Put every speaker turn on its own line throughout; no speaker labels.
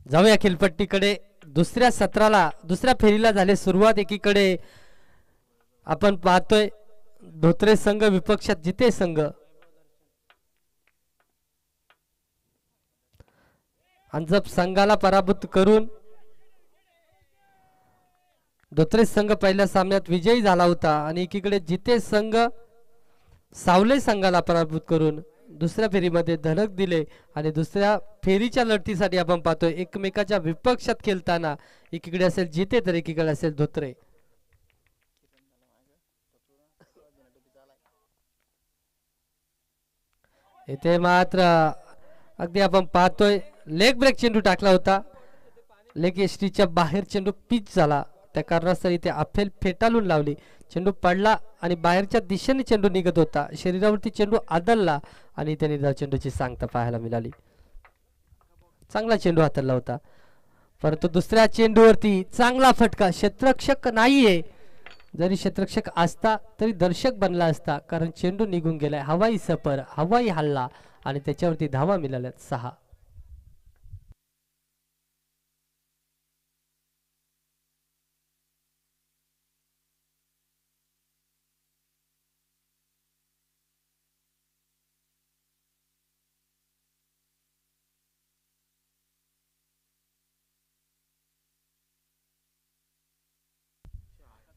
जाऊया खेळपट्टीकडे. दुसऱ्या सत्राला दुसऱ्या फेरीला झाले सुरुवात. एकीकडे आपण पाहतोय धोत्रे संघ विपक्षात जिते संघ. अंजप संघाला पराभूत करून धोत्रे संघ पहिल्या सामन्यात विजयी झाला होता आणि एकीकडे जिते संघ सावले संघाला पराभूत करून दुसऱ्या फेरीमध्ये धडक दिले. आणि दुसऱ्या फेरीच्या लढतीसाठी आपण पाहतोय एकमेकाच्या विपक्षात खेळताना एकीकडे असेल जिते तर एकीकडे असेल धोत्रे. इथे मात्र अगदी आपण पाहतोय लेग ब्रेक चेंडू टाकला होता. लेग एसटीच्या बाहेर चेंडू पिच झाला. त्या कारणास्तव इथे अफेल फेटाळून लावली. चेंडू पडला आणि बाहेरच्या दिशेने चेंडू निघत होता. शरीरावरती चेंडू आदळला आणि त्याने चेंडूची सांगता पाहायला मिळाली. चांगला चेंडू हाताळला होता परंतु दुसऱ्या चेंडूवरती चांगला फटका. क्षेत्ररक्षक नाहीये. जरी क्षेत्ररक्षक असता तरी दर्शक बनला असता कारण चेंडू निघून गेलाय. हवाई सफर हवाई हल्ला आणि त्याच्यावरती धावा मिळाल्यात 6.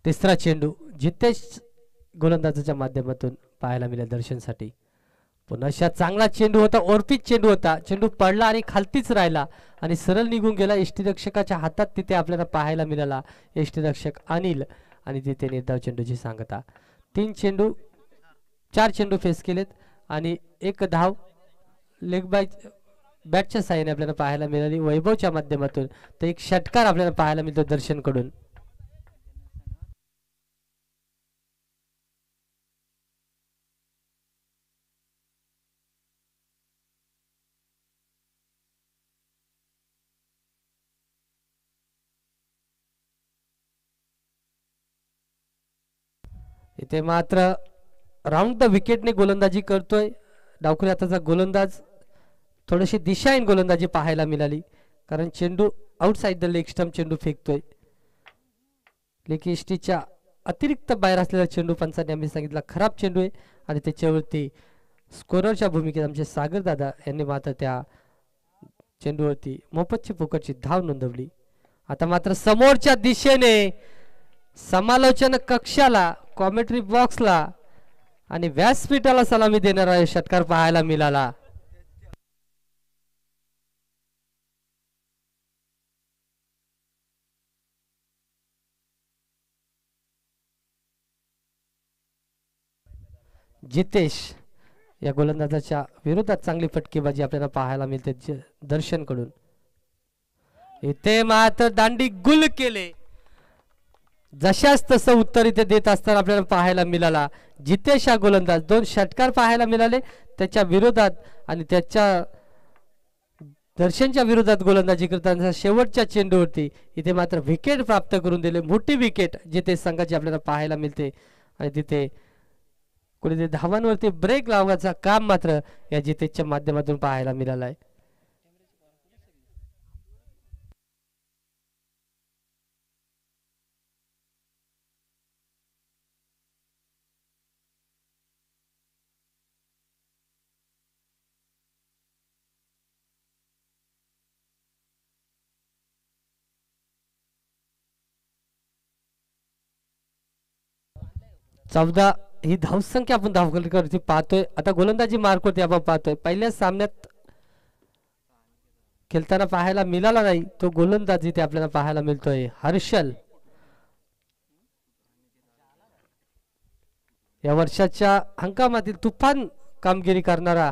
तिसरा चेंडू जितेश गोलंदाजाच्या माध्यमातून पाहायला मिळाला दर्शनसाठी. पुन्हा चांगला चेंडू होता. ओरपीच चेंडू होता. चेंडू पडला आणि खालतीच राहिला आणि सरळ निघून गेला. यष्टीरक्षकाच्या हातात तिथे आपल्याला पाहायला मिळाला. यष्टीरक्षक अनिल आणि तिथे निर्धाव चेंडूची सांगता. 4 चेंडू फेस केलेत आणि 1 धाव लेग बाय बॅटच्या साहाय्याने आपल्याला पाहायला मिळाली वैभवच्या माध्यमातून. तर एक षटकार आपल्याला पाहायला मिळतो दर्शनकडून. इथे मात्र राऊंड द विकेटने गोलंदाजी करतोय डावखुरी हाताचा गोलंदाज. थोडीशी दिशाहीन गोलंदाजी पाहायला मिळाली कारण चेंडू आउटसाइड द लेग स्टंप चेंडू फेकतोय. लेग एसटीच्या अतिरिक्त बाहेर असलेला चेंडू पंचांनी आम्ही सांगितला खराब चेंडू आहे आणि त्याच्यावरती स्कोररच्या भूमिकेत आमचे सागर दादा यांनी मात्र त्या चेंडूवरती मोफतची फुकटची धाव नोंदवली. आता मात्र समोरच्या दिशेने समालोचन कक्षाला कॉमेंट्री बॉक्सला आणि व्यासपीठाला सलामी देणारा षटकार पाहायला मिळाला. जितेश या गोलंदाजाच्या विरोधात चांगली फटकेबाजी आपल्याला पाहायला मिळते दर्शनकडून. इथे मात्र दांडी गुल केले. जशाच तसं उत्तर इथे देत असताना आपल्याला पाहायला मिळाला जितेश हा गोलंदाज. 2 षटकार पाहायला मिळाले त्याच्या विरोधात आणि त्याच्या दर्शनच्या विरोधात गोलंदाजी करताना शेवटच्या चेंडूवरती इथे मात्र विकेट प्राप्त करून दिले. मोठी विकेट जिथे संघाची आपल्याला पाहायला मिळते आणि तिथे कुठे धावांवरती ब्रेक लावण्याचा काम मात्र या जितेशच्या माध्यमातून पाहायला मिळाला आहे. चौदा ही धावसंख्या आपण धावकरती पाहतोय. आता गोलंदाजी मार्कवरती आपण पाहतोय पहिल्या सामन्यात खेळताना पाहायला मिळाला नाही तो गोलंदाज इथे आपल्याला पाहायला मिळतोय हर्षल. या वर्षाच्या हंगामातील तुफान कामगिरी करणारा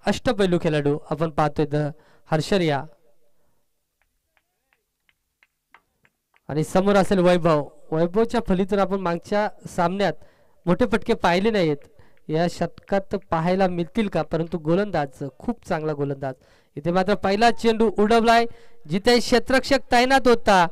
अष्टपैलू खेळाडू आपण पाहतोय हर्षल या. आणि समोर असेल वैभव. वैभवच्या फलीतून आपण मागच्या सामन्यात मोठे फटके पाहिले नाहीत. या षटकात पाहायला मिळतील का परंतु गोलंदाज खूप चांगला गोलंदाज. इथे मात्र पहिला चेंडू उडवलाय. जिथे क्षेत्ररक्षक तैनात होता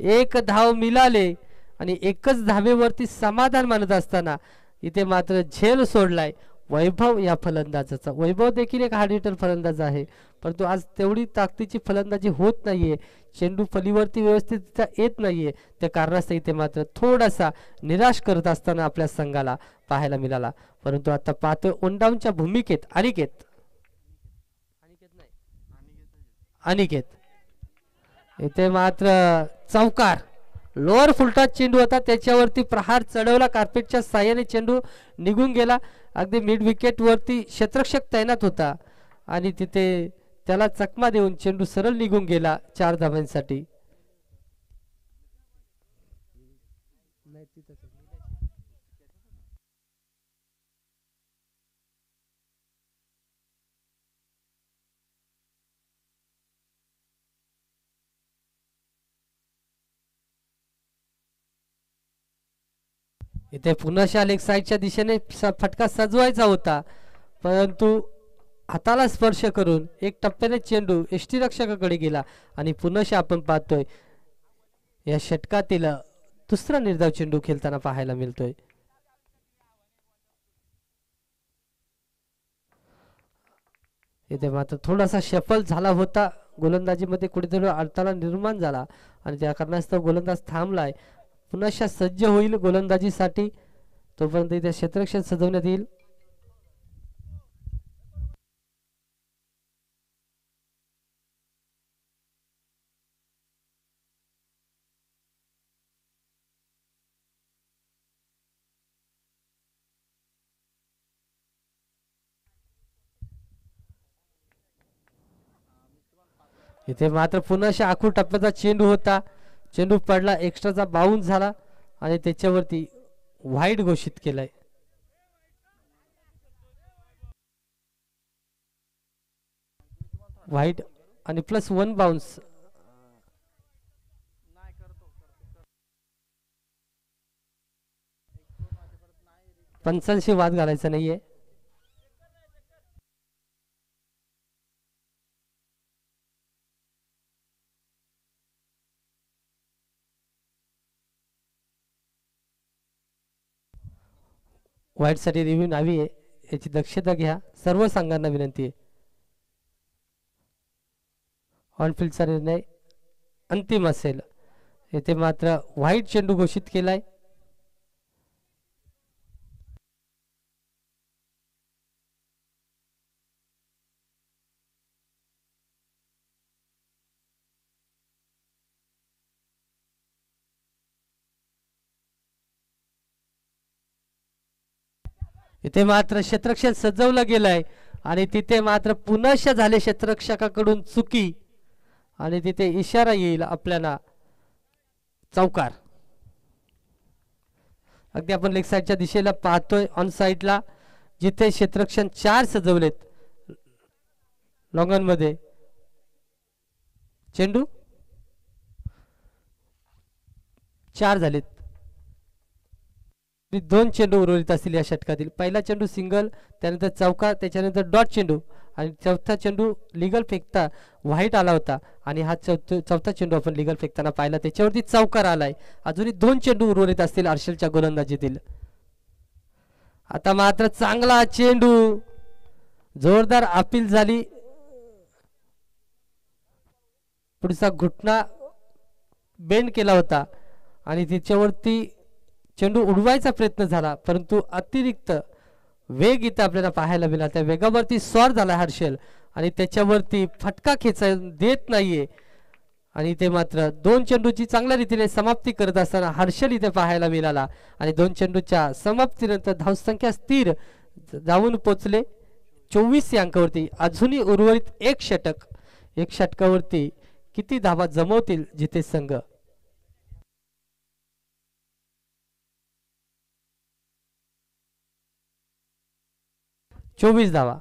1 धाव मिळाले आणि 1च धावेवरती समाधान मानत असताना इथे मात्र झेल सोडलाय वैभव या फलंदाजाचा. वैभव देखील एक हार्ड हिटर फलंदाज आहे परंतु आज तेवढी ताकदीची फलंदाजी होत नाहीये. चेंडू फलीवरती व्यवस्थित येत नाहीये. त्या कारणास्तव इथे मात्र थोडासा निराश करत असताना आपल्या संघाला पाहायला मिळाला. परंतु आता पाहतोय ओनडाऊनच्या भूमिकेत अनिकेत इथे मात्र चौकार. लोअर फुलटॉस चेंडू होता, त्याच्यावरती प्रहार चढवला. कार्पेटच्या साह्याने चेंडू निघून गेला. अगदी मिड विकेट वरती क्षेत्ररक्षक तैनात होता आणि तिथे त्याला चकमा देऊन चेंडू सरळ निघून गेला 4 धावांसाठी. इथे पुन्हा लेग साईडच्या दिशेने फटका सजवायचा होता, परंतु हाताला स्पर्श करून एक टप्प्याने चेंडू यष्टीरक्षकाकडे गेला आणि पुन्हा आपण पाहतोय या षटकातील दुसरा निर्धाव चेंडू खेळताना पाहायला मिळतोय. इथे मात्र थोडासा शफल झाला होता, गोलंदाजीमध्ये कुठेतरी अडथळा निर्माण झाला आणि त्या कारणास्तव गोलंदाज थांबलाय. पुन्हा सज्ज होईल गोलंदाजीसाठी, तोपर्यंत इथे क्षेत्ररक्षण सजवण्यात येईल. इथे मात्र पुन्हा आखूड टप्प्याचा चेंडू होता, चेंडू पडला, एक्स्ट्राचा बाउन्स झाला आणि त्याच्यावरती वाईड घोषित केलाय. वाईड आणि +1 बाउन्स. पंचांशी वाद घालायचा नाहीये. वाईटसाठी रिव्ह्यू नावी आहे, याची दक्षता घ्या, सर्व संघांना विनंती आहे. ऑनफिल्डचा निर्णय अंतिम असेल. येथे मात्र वाईट चेंडू घोषित केलाय. इथे मात्र क्षेत्ररक्षण सजवलं गेलंय आणि तिथे मात्र पुनश्च झाले क्षेत्ररक्षकाकडून चुकी आणि तिथे इशारा येईल आपल्याला चौकार. अगदी आपण लेग साईडच्या दिशेला पाहतोय, ऑन साईडला जिथे क्षेत्ररक्षण 4 सजवलेत लॉंगन मध्ये. चेंडू 4 झालेत. 2 चेंडू उर्वरित असतील या षटकातील. पहिला चेंडू सिंगल, त्यानंतर चौका, त्याच्यानंतर डॉट चेंडू आणि चौथा चेंडू लिगल फेकता व्हाईट आला होता आणि हा चौथा चेंडू आपण लिगल फेकताना पाहिला, त्याच्यावरती चौकार आलाय. अजूनही 2 चेंडू उर्वरित असतील हर्षलच्या गोलंदाजीतील. आता मात्र चांगला चेंडू, जोरदार अपील झाली. पुढचा घुटना बेंड केला होता आणि त्याच्यावरती चेंडू उडवायचा प्रयत्न झाला, परंतु अतिरिक्त वेग इथे आपल्याला पाहायला मिळाला. त्या वेगावरती स्वार झाला हर्षल आणि त्याच्यावरती फटका खेचाय देत नाहीये आणि ते मात्र 2 चेंडूची चांगल्या रीतीने समाप्ती करत असताना हर्षल इथे पाहायला मिळाला आणि 2 चेंडूच्या समाप्तीनंतर धावसंख्या स्थिर जाऊन पोचले 24 या अंकावरती. अजूनही उर्वरित एक षटकावरती किती धावा जमवतील जिथे संघ. 24 धावा.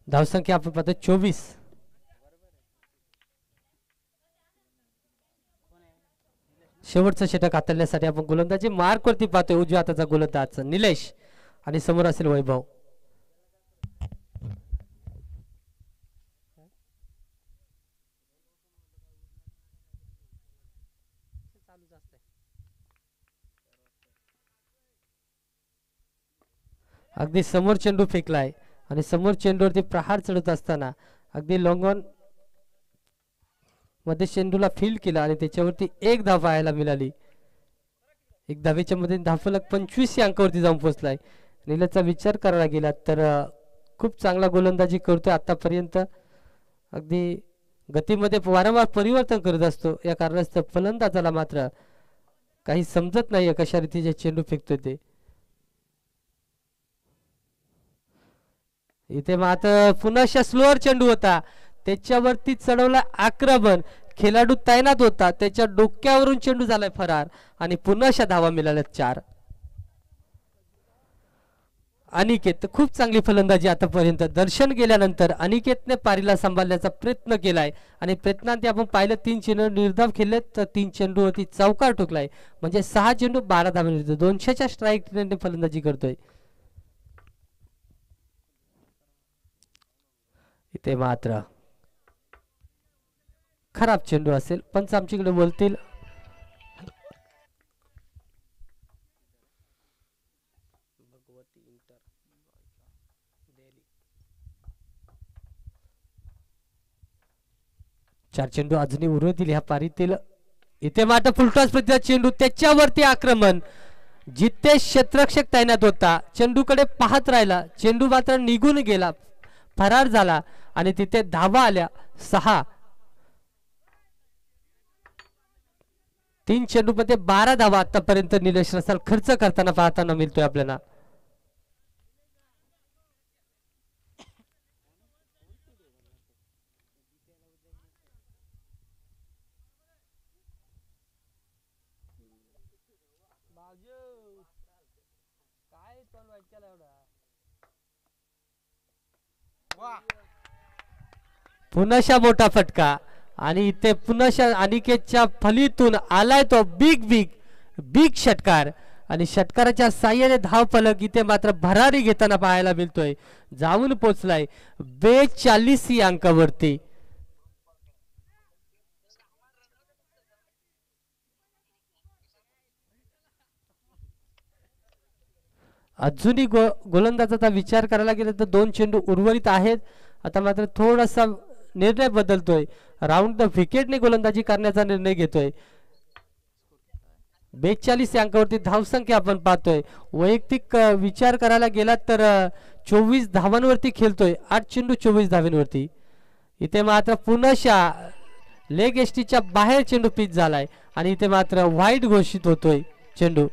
धावसंख्या आपण पाहतो 24. शेवटचं षटक हाताळण्यासाठी आपण गोलंदाजी मार्क वरती पाहतोय उजव्या हाताचा गोलंदाज निलेश आणि समोर असेल वैभव. अगदी समोर चेंडू फेकलाय आणि समोर चेंडूवरती प्रहार चढत असताना अगदी लॉंग ऑन मध्ये चेंडूला फील्ड केला आणि त्याच्यावरती एक धाव पाहायला मिळाली. एक धावेच्या मध्ये धावफलक 25 या अंकावरती जाऊन पोहोचलाय. नीलचा विचार करायला गेला तर खूप चांगला गोलंदाजी करतोय आतापर्यंत. अगदी गतीमध्ये वारंवार परिवर्तन करत असतो. या कारणास्तव फलंदाजाला मात्र काही समजत नाहीये कशा रीतीचे चेंडू फेकतोय ते. इथे मात्र पुन्हा स्लोअर चेंडू होता त्याच्यावरती चढवला आक्रमण. खेळाडू तैनात होता त्याच्या डोक्यावरून चेंडू झालाय फरार आणि पुन्हा धावा मिळाल्या 4. अनिकेत खूप चांगली फलंदाजी आतापर्यंत दर्शन गेल्यानंतर अनिकेतने पारीला सांभाळण्याचा प्रयत्न केलाय आणि प्रयत्नांती आपण पाहिलं 3 चेंडू निर्धाव खेळलेत तर 3 चेंडूवरती चौकार ठोकलाय म्हणजे 6 चेंडू 12 धावांविरुद्ध 200च्या स्ट्राईक रेटने फलंदाजी करतोय. इथे मात्र खराब चेंडू असेल पंच आमच्याकडे बोलतील. चार चेंडू अजूनही उरतील ह्या पारीतील. इथे मात्र फुलटॉस प्रतिचा चेंडू त्याच्यावरती आक्रमण. जिथे क्षेत्ररक्षक तैनात होता चेंडूकडे पाहत राहिला चेंडू मात्र निघून गेला फरार झाला आणि तिथे धावा आल्या 6. 3 चेंडू मध्ये 12 धावा आतापर्यंत निलेश रसाल खर्च करताना पाहताना मिळतोय आपल्याला. पुन्हा मोठा फटका आणि इथे पुन्हा अनिकेतच्या फलीतून आलाय तो बिग षटकार आणि षटकाराच्या साह्याने धाव फलक इथे मात्र भरारी घेताना पाहायला मिळतोय. जाऊन पोचलाय 42 या अंकावरती. अजूनही गोलंदाजाचा विचार करायला गेला तर 2 चेंडू उर्वरित आहेत. आता मात्र थोडासा निर्णय बदलतोय. राऊंड द विकेटने गोलंदाजी करण्याचा निर्णय घेतोय. 42 या अंकावरती धावसंख्या आपण पाहतोय. वैयक्तिक विचार करायला गेला तर 24 धावांवरती खेळतोय 8 चेंडू 24 धावांवरती. इथे मात्र पुन्हा लेग एसटीच्या बाहेर चेंडू पिच झालाय आणि इथे मात्र वाईड घोषित होतोय चेंडू.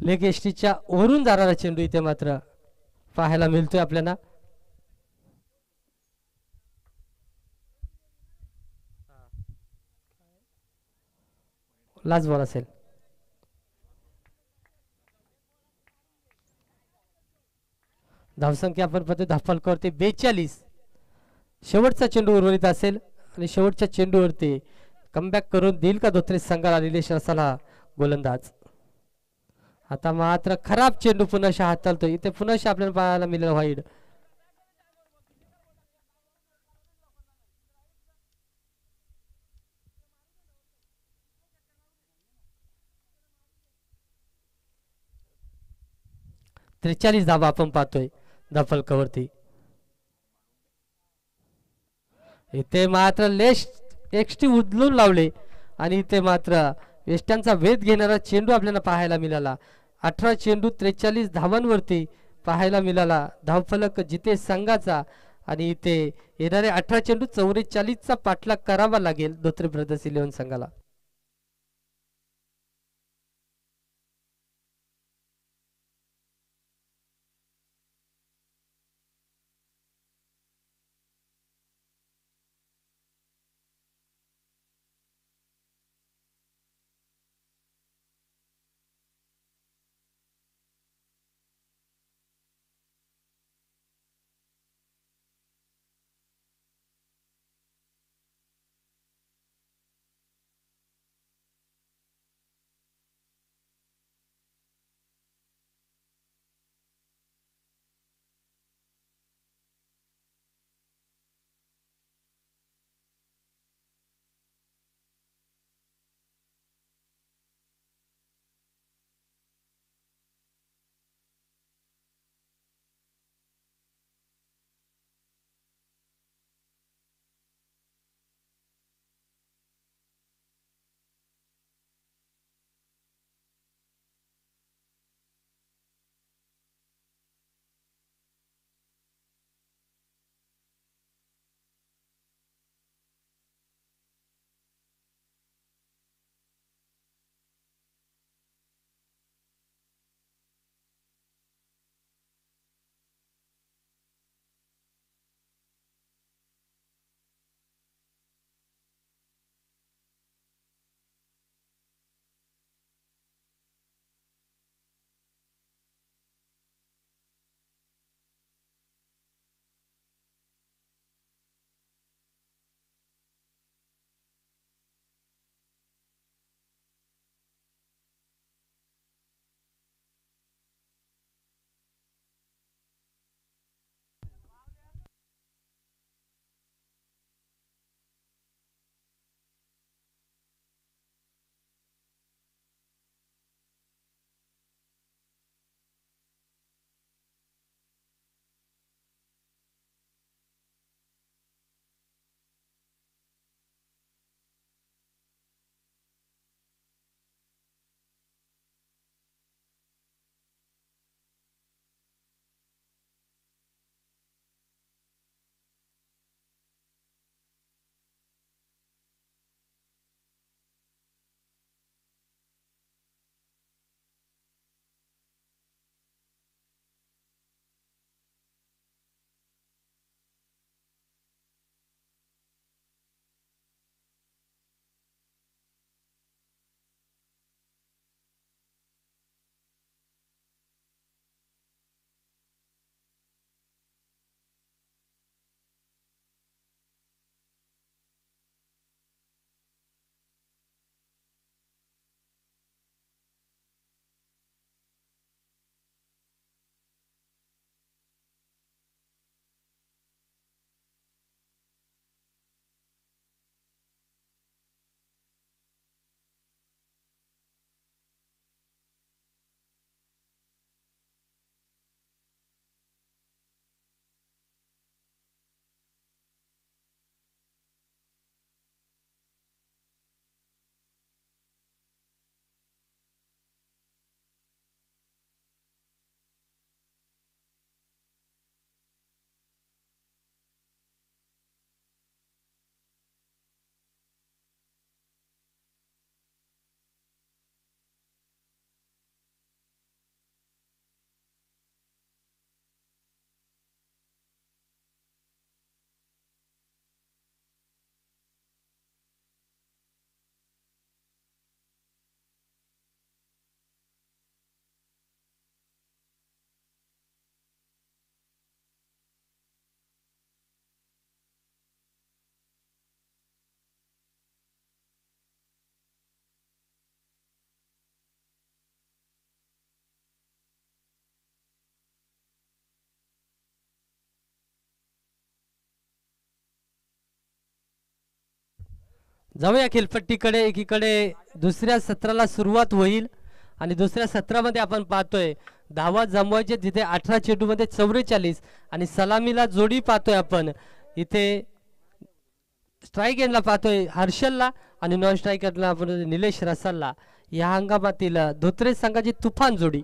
लेग एसटीच्या वरून जाणारा चेंडू इथे मात्र पाहायला मिळतोय आपल्याला. लास्ट बॉल असेल. धावसंख्या आपण पाहतो धाफलकावरती 42. शेवटचा चेंडू उर्वरित असेल आणि शेवटच्या चेंडूवरती कमबॅक करून देईल का धोत्रे संघाला निलेश असाला गोलंदाज. आता मात्र खराब चेंडू पुन्हा हाताळतो इथे पुन्हा आपल्याला पाहायला मिळेल वाईड. त्रेचाळीस धावा आपण पाहतोय धाफलकावरती. इथे मात्र लेश एक्सटी उचलून लावले आणि इथे मात्र वेस्टांचा वेध घेणारा चेंडू आपल्याला पाहायला मिळाला. 18 चेंडू 43 धावांवरती पाहायला मिळाला धावफलक जिथे संघाचा आणि इथे येणारे 18 चेंडू 44चा पाठलाग करावा लागेल धोत्रे ब्रदर्स 11 संघाला. जाऊया खेळपट्टीकडे. एकीकडे दुसऱ्या सत्राला सुरुवात होईल आणि दुसऱ्या सत्रामध्ये आपण पाहतोय धावा जमवायचे तिथे 18 चेंडूमध्ये 44 आणि सलामीला जोडी पाहतोय आपण इथे. स्ट्राईक एंडला पाहतोय हर्षलला आणि नॉन स्ट्रायकरला आपण निलेश रसालला. या हंगामातील धोत्रे संघाची तुफान जोडी,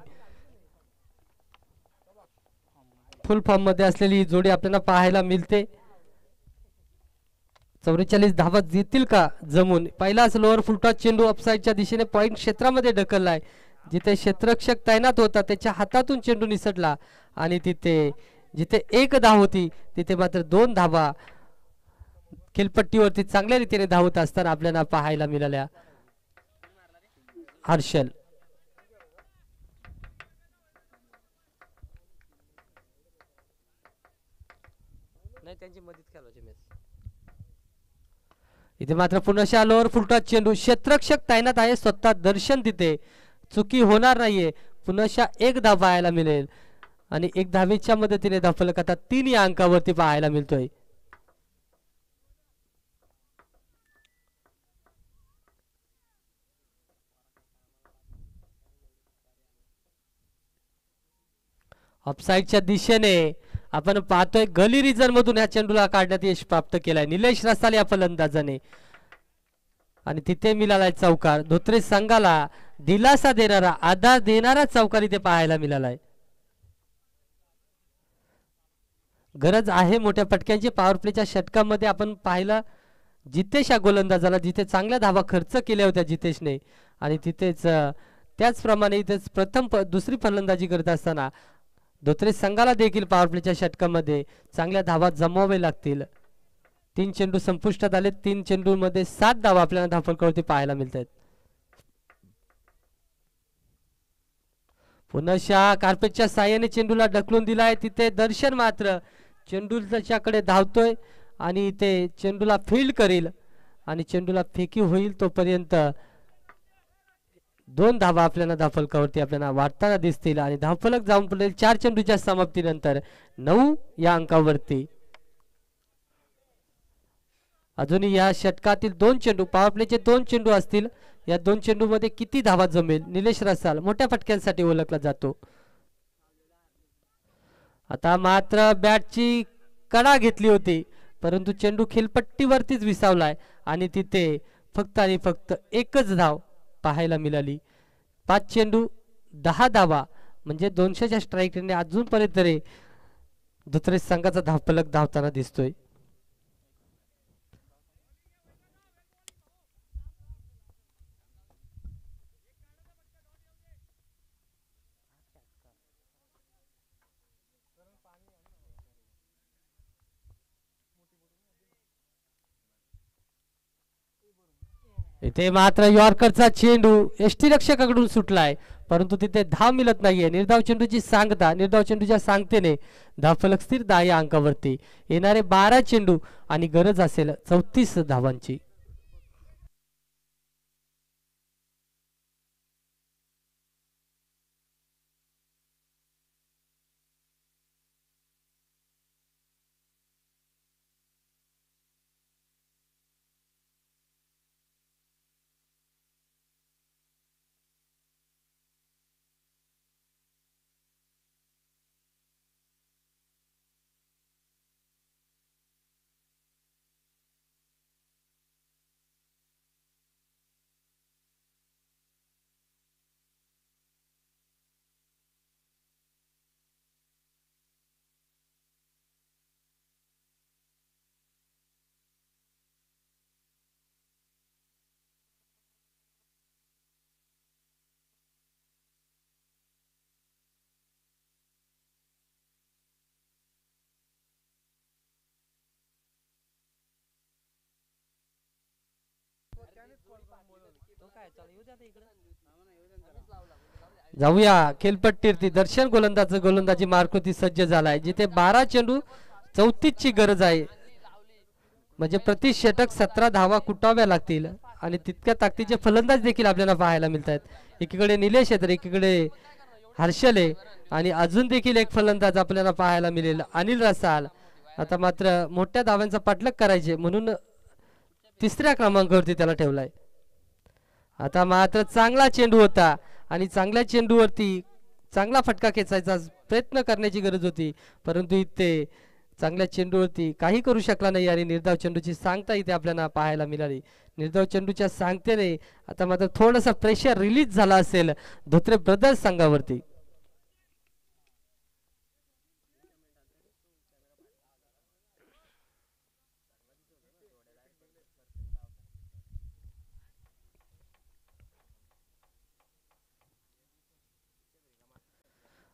फुल फॉर्म मध्ये असलेली ही जोडी आपल्याला पाहायला मिळते. 44 धावा येतील का जमून. पहिलाच लोअर फुलटॉस चेंडू अपसाईडच्या दिशेने पॉइंट क्षेत्रामध्ये ढकललाय. जिथे क्षेत्ररक्षक तैनात होता त्याच्या हातातून चेंडू निसटला आणि तिथे जिथे एक धाव होती तिथे मात्र 2 धावा खेळपट्टीवरती चांगल्या रीतीने धावत असताना आपल्याला पाहायला मिळाल्या. हर्षल नाही त्यांची मदत करायची मॅच. इथे मात्र पुन्हा लोअर फुलटॉस चेंडू क्षेत्ररक्षक तैनात आहे स्वतः दर्शन तिथे चुकी होणार नाहीये. पुन्हा एक धाव पाहायला मिळेल आणि एक धावेच्या मदतीने धावफलक आता 3 या अंकावरती पाहायला मिळतोय. ऑफसाईडच्या दिशेने आपण पाहतोय गली रिजन मधून या चेंडूला काढण्यात यश प्राप्त केलाय निलेश रसाल या फलंदाजाने आणि तिथे मिळालाय चौकार. धोत्रे संघाला दिलासा देणारा आधार देणारा चौकार इथे पाहायला मिळालाय. गरज आहे मोठ्या पटक्यांची. पॉवर प्लेच्या षटकामध्ये आपण पाहिलं जितेश या गोलंदाजाला जिथे चांगल्या धावा खर्च केल्या होत्या जितेशने आणि तिथेच त्याचप्रमाणे इथेच दुसरी फलंदाजी करत असताना धोत्रे संघाला देखील पॉवर प्लेच्या षटकामध्ये चांगल्या धावा जमवावे लागतील. 3 चेंडू संपुष्टात आले. 3 चेंडूमध्ये 7 धावा आपल्याला धावफलकावरती पाहायला मिळत आहेत. पुन्हा कार्पेटच्या साह्याने चेंडूला ढकलून दिलाय. तिथे दर्शन मात्र चेंडूच्याकडे धावतोय आणि इथे चेंडूला फील्ड करेल आणि चेंडूला फेकी होईल तोपर्यंत 2 धावा आपल्याला धावफलकावरती आपल्याला वाढताना दिसतील आणि धावफलक जाऊन पडेल 4 चेंडूच्या समाप्तीनंतर 9 या अंकावरती. अजूनही या षटकातील 2 चेंडू पॉवर प्लेचे 2 चेंडू असतील. या 2 चेंडू मध्ये किती धावा जमेल. निलेश रसाल मोठ्या फटक्यांसाठी ओळखला जातो. आता मात्र बॅटची कडा घेतली होती परंतु चेंडू खेळपट्टीवरतीच विसावलाय आणि तिथे फक्त आणि फक्त एकच धाव पाहायला मिळाली. 5 चेंडू 10 धावा म्हणजे 200च्या स्ट्राईक रेटने अजूनपर्यंत तरी धोत्रे संघाचा धावफलक धावताना दिसतोय. इथे मात्र यॉर्करचा चेंडू एसटी रक्षकाकडून सुटलाय परंतु तिथे धाव मिळत नाहीये. निर्धाव चेंडूची सांगता निर्धाव चेंडूच्या सांगतेने धावफलक स्थिर 10 या अंकावरती. येणारे 12 चेंडू आणि गरज असेल 34 धावांची. जाऊया खेळपट्टीवरती. दर्शन गोलंदाजी मार्कवरती सज्ज झालाय जिथे 12 चेंडू 34 ची गरज आहे म्हणजे प्रति षटक 17 धावा कुटाव्या लागतील आणि तितक्या ताकदीचे फलंदाज देखील आपल्याला पाहायला मिळतात. एकीकडे निलेश आहे तर एकीकडे हर्षल आहे आणि अजून देखील एक फलंदाज आपल्याला पाहायला मिळेल अनिल रसाल. आता मात्र मोठ्या धावांचा पाठलाग करायचे म्हणून तिसऱ्या क्रमांकावरती त्याला ठेवलाय. आता मात्र चांगला चेंडू होता आणि चांगल्या चेंडूवरती चांगला फटका खेचायचा प्रयत्न करण्याची गरज होती, परंतु इथे चांगल्या चेंडूवरती काही करू शकला नाही आणि निर्धाव चेंडूची सांगता इथे आपल्याला पाहायला मिळाली. निर्धाव चेंडूच्या सांगतेने आता मात्र थोडासा प्रेशर रिलीज झाला असेल धोत्रे ब्रदर्स संघावरती.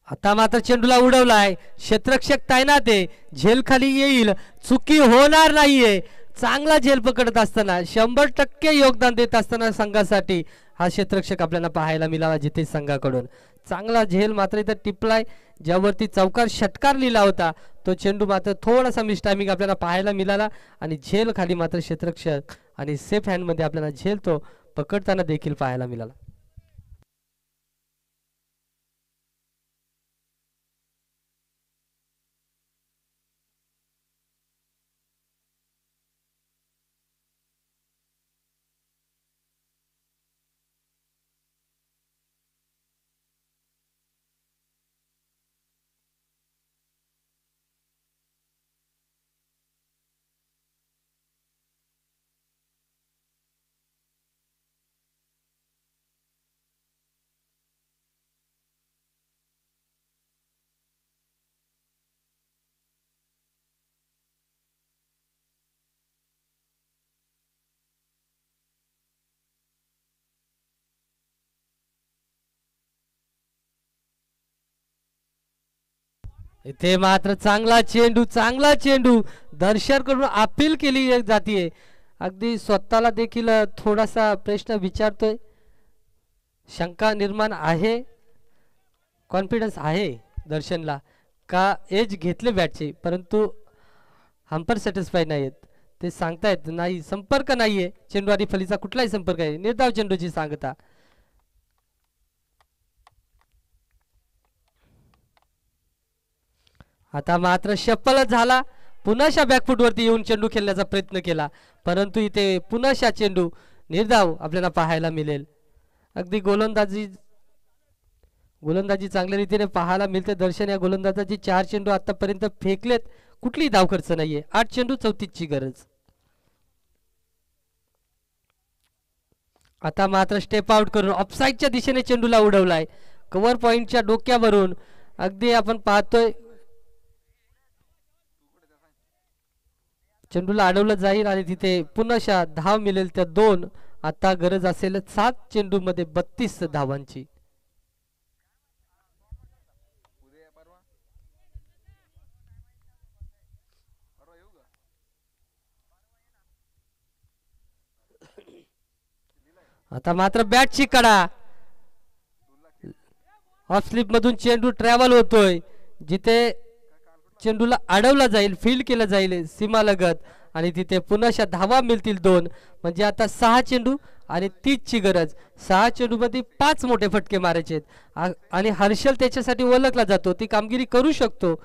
आता मात्र चेंडूला उडवलाय, क्षेत्ररक्षक तैनात आहे, झेल खाली येईल, चुकी होणार नाहीये. चांगला झेल पकडत असताना 100% योगदान देत असताना संघासाठी हा क्षेत्ररक्षक आपल्याला पाहायला मिळाला जिथे संघाकडून. चांगला झेल मात्र इथं टिपलाय, ज्यावरती चौकार षटकार लिहिला होता तो चेंडू मात्र थोडासा मिस टायमिंग आपल्याला पाहायला मिळाला आणि झेल खाली मात्र क्षेत्ररक्षक आणि सेफ हँडमध्ये आपल्याला झेल तो पकडताना देखील पाहायला मिळाला. इथे मात्र चांगला चेंडू दर्शक कडून अपील केली जाते. अगदी स्वतःला देखील थोडासा प्रश्न विचारतोय, शंका निर्माण आहे, कॉन्फिडन्स आहे दर्शनला का एज घेतले बॅटचे, परंतु हंपर सॅटिस्फाय नाही आहेत. ते सांगतायत नाही, संपर्क नाहीये चेंडू आणि फलीचा कुठलाही संपर्क आहे. निर्धाव चेंडूची सांगता. आता मात्र शप्पल झाला, पुन्हा बॅकफुटवरती येऊन चेंडू खेळण्याचा प्रयत्न केला, परंतु इथे पुन्हा चेंडू निर्धाव आपल्याला पाहायला मिळेल. अगदी गोलंदाजी चांगल्या रीतीने पाहायला मिळते. दर्शन या गोलंदाजाची 4 चेंडू आतापर्यंत फेकलेत, कुठलीही धाव खर्च नाहीये. 8 चेंडू 34 ची गरज. आता मात्र स्टेप आउट करून ऑफसाईडच्या दिशेने चेंडूला उडवलाय, कव्हर पॉइंटच्या डोक्यावरून. अगदी आपण पाहतोय चेंडूला अडवलं जाईल आणि तिथे पुन्हा धाव मिळेल त्या 2. आता गरज असेल 7 चेंडू मध्ये 32 धावांची. आता मात्र बॅटची कडा, ऑफ स्लिप मधून चेंडू ट्रॅव्हल होतोय, जिथे चेंडूला अडवला जाईल, फील्ड केलं जाईल सीमालगत आणि तिथे पुन्हा धावा मिळतील 2. म्हणजे आता 6 चेंडू आणि 30 ची गरज. 6 चेंडू मध्ये 5 मोठे फटके मारायचे आणि हर्षल त्याच्यासाठी ओळखला जातो, ती कामगिरी करू शकतो.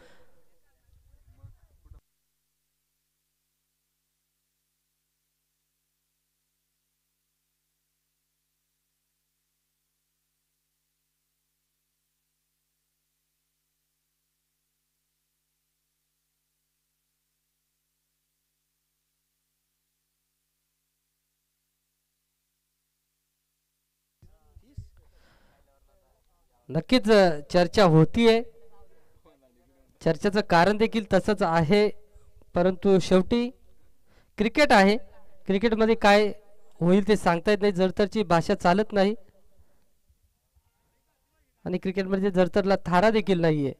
नक्कीच चर्चा होतीये, चर्चेचं कारण देखील तसंच आहे, परंतु शेवटी क्रिकेट आहे, क्रिकेटमध्ये काय होईल ते सांगता येत नाही. जरतरची भाषा चालत नाही आणि क्रिकेटमध्ये जरतरला थारा देखील नाहीये.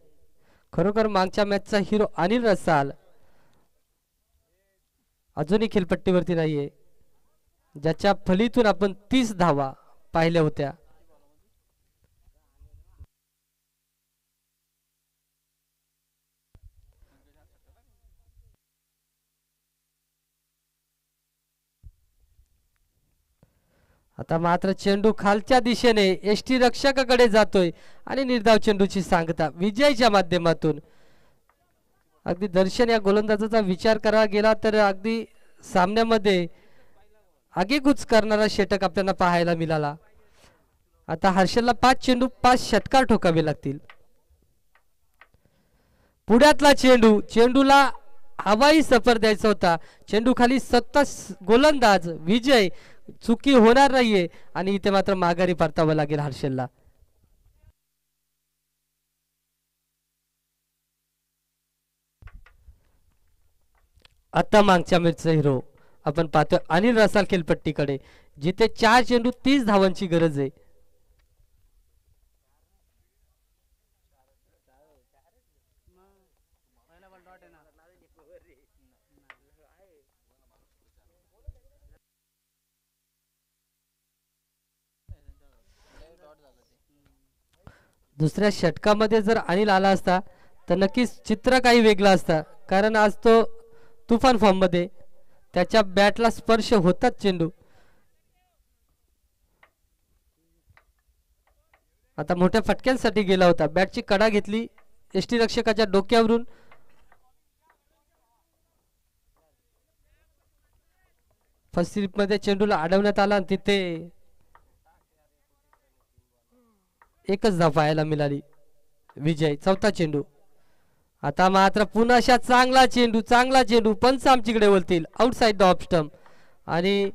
खरोखर मागच्या मॅचचा हिरो अनिल रसाल अजूनही खेळपट्टीवरती नाहीये, ज्याच्या फलीतून आपण 30 धावा पाहिल्या होत्या. आता मात्र चेंडू खालच्या दिशेने एसटी रक्षकाकडे जातोय आणि निर्धाव चेंडूची सांगता विजयच्या माध्यमातून. अगदी दर्शन या गोलंदाजाचा विचार करायला गेला तर अगदी सामन्यामध्ये आगेकूच करणारा षटक आपल्याला पाहायला मिळाला. आता हर्षलला 5 चेंडू 5 षटकार ठोकावे लागतील. पुढ्यातला चेंडू, चेंडूला हवाई सफर द्यायचा होता. चेंडू खाली स्वतः गोलंदाज विजय, चुकी होणार नाहीये आणि इथे मात्र माघारी परतावं लागेल हर्षलला. आता मागच्या मॅचचा हिरो आपण पाहतोय अनिल रसाल खेळपट्टीकडे, जिथे 4 चेंडू 30 धावांची गरज आहे. दुसऱ्या षटकामध्ये जर अनिल आला असता तर नक्कीच चित्र काही वेगळं असतं, कारण आज तो तुफान फॉर्म मध्ये, त्याच्या बॅटला स्पर्श होतात चेंडू. आता मोठ्या फटक्यांसाठी गेला होता, बॅटची कडा घेतली एसटी रक्षकाच्या डोक्यावरून. फर्स्ट स्लिप मध्ये चेंडूला अडवण्यात आला आणि तिथे एकच धाव पाहायला मिळाली. विजय चौथा चेंडू. आता मात्र पुन्हा अशा चांगला चेंडू पंच आमच्याकडे वळतील आउटसाइड द ऑफ स्टंप आणि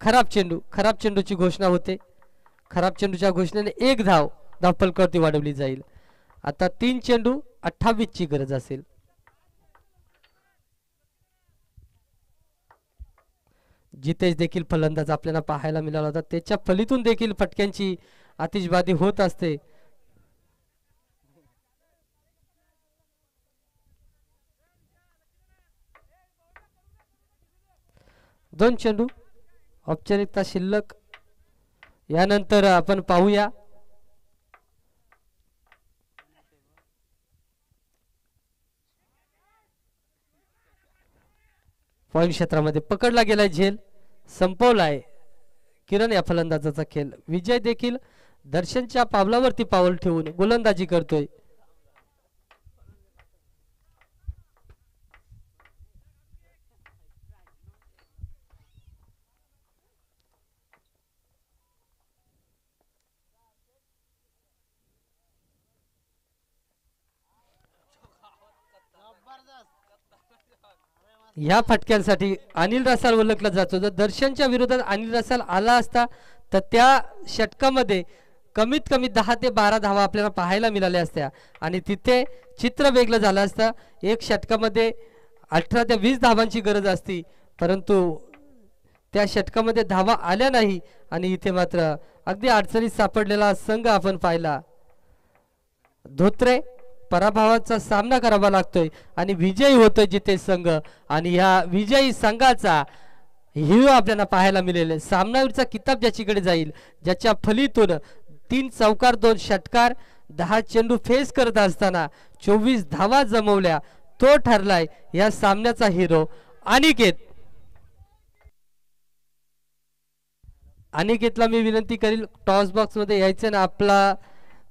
खराब चेंडूची घोषणा होते. खराब चेंडूच्या घोषणेने 1 धाव धावफलकावरती वाढवली जाईल. आता 3 चेंडू 28 ची गरज असेल. जितेश देखील फलंदाज आपल्याला पाहायला मिळाला होता, त्याच्या फलीतून देखील फटक्यांची आतिषबाजी होत असते. दोन चेंडू औपचारिकता शिल्लक. यानंतर आपण पाहूया पॉइंट क्षेत्रामध्ये पकडला गेलाय झेल, संपवलाय किरण या फलंदाजाचा खेळ. विजय देखील दर्शनच्या पावलावरती पाऊल ठेवून गोलंदाजी करतोय. या फटक्यांसाठी अनिल रसाल ओळखला जातो. जर दर्शनच्या विरोधात अनिल रसाल आला असता तर त्या षटकामध्ये कमीत कमी 10 ते 12 धावा आपल्याला पाहायला मिळाल्या असत्या आणि तिथे चित्र वेगळं झालं असतं. एक षटकामध्ये 18 ते 20 धावांची गरज असती, परंतु त्या षटकामध्ये धावा आल्या नाही आणि इथे मात्र अगदी अडचणीत सापडलेला संघ आपण पाहिला. धोत्रे पराभवाचा सामना करावा लागतोय आणि विजयी होतोय जितेश संघ आणि ह्या विजयी संघाचा हिरो आपल्याला पाहायला मिळेल. सामनावीरचा किताब ज्याच्याकडे जाईल, ज्याच्या फलीतून 3 चौकार 2 षटकार 10 चेंडू फेस करत असताना 24 धावा जमवल्या, तो ठरलाय या सामन्याचा हिरो. अनिकेतला मी विनंती करील टॉस बॉक्स मध्ये यायचं ना आपला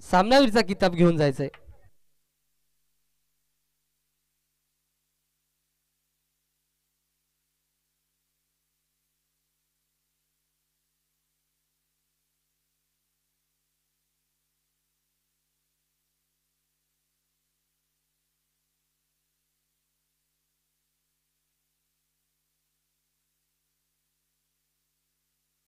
सामनावीरचा किताब घेऊन जायचंय.